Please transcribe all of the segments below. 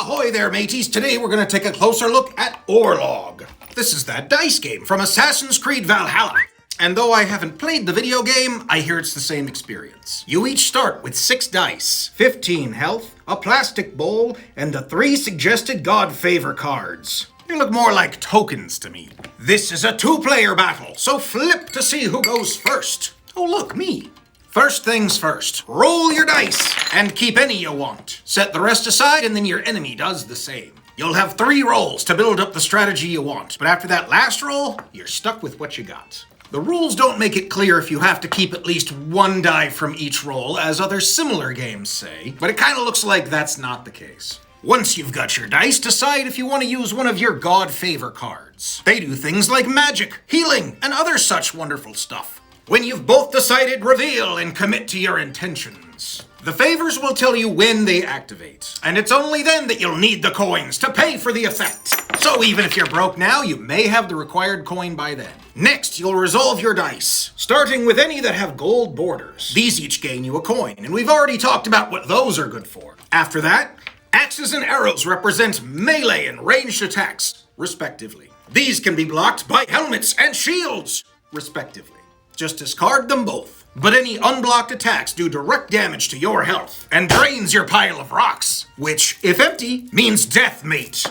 Ahoy there, mateys! Today we're going to take a closer look at Orlog. This is that dice game from Assassin's Creed Valhalla. And though I haven't played the video game, I hear it's the same experience. You each start with 6 dice, 15 health, a plastic bowl, and the 3 suggested God favor cards. They look more like tokens to me. This is a 2-player battle, so flip to see who goes first. Oh look, me. First things first, roll your dice and keep any you want. Set the rest aside and then your enemy does the same. You'll have 3 rolls to build up the strategy you want, but after that last roll, you're stuck with what you got. The rules don't make it clear if you have to keep at least 1 die from each roll, as other similar games say, but it kind of looks like that's not the case. Once you've got your dice, decide if you want to use one of your God favor cards. They do things like magic, healing, and other such wonderful stuff. When you've both decided, reveal and commit to your intentions. The favors will tell you when they activate, and it's only then that you'll need the coins to pay for the effect. So even if you're broke now, you may have the required coin by then. Next, you'll resolve your dice, starting with any that have gold borders. These each gain you a coin, and we've already talked about what those are good for. After that, axes and arrows represent melee and ranged attacks, respectively. These can be blocked by helmets and shields, respectively. Just discard them both. But any unblocked attacks do direct damage to your health and drains your pile of rocks, which, if empty, means death, mate.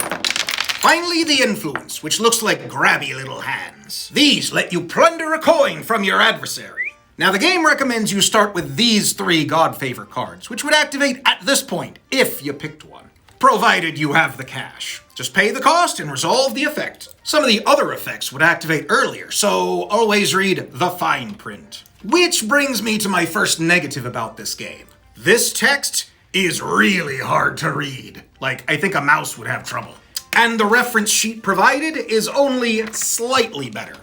Finally, the influence, which looks like grabby little hands. These let you plunder a coin from your adversary. Now, the game recommends you start with these 3 God favor cards, which would activate at this point, if you picked one, provided you have the cash. Just pay the cost and resolve the effect. Some of the other effects would activate earlier, so always read the fine print. Which brings me to my first negative about this game. This text is really hard to read. Like, I think a mouse would have trouble. And the reference sheet provided is only slightly better.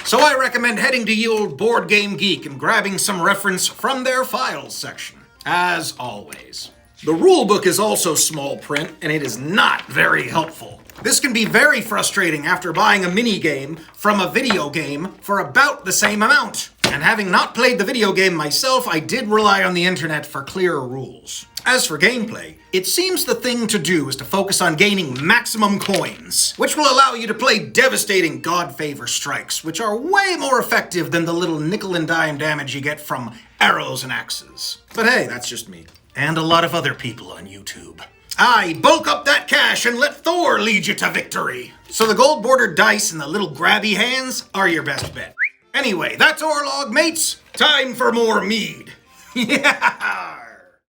So I recommend heading to ye old BoardGameGeek and grabbing some reference from their files section, as always. The rulebook is also small print, and it is not very helpful. This can be very frustrating after buying a mini-game from a video game for about the same amount. And having not played the video game myself, I did rely on the internet for clearer rules. As for gameplay, it seems the thing to do is to focus on gaining maximum coins, which will allow you to play devastating God favor strikes, which are way more effective than the little nickel and dime damage you get from arrows and axes. But hey, that's just me. And a lot of other people on YouTube. Aye, bulk up that cash and let Thor lead you to victory. So the gold-bordered dice and the little grabby hands are your best bet. Anyway, that's Orlog, mates. Time for more mead. Yeah!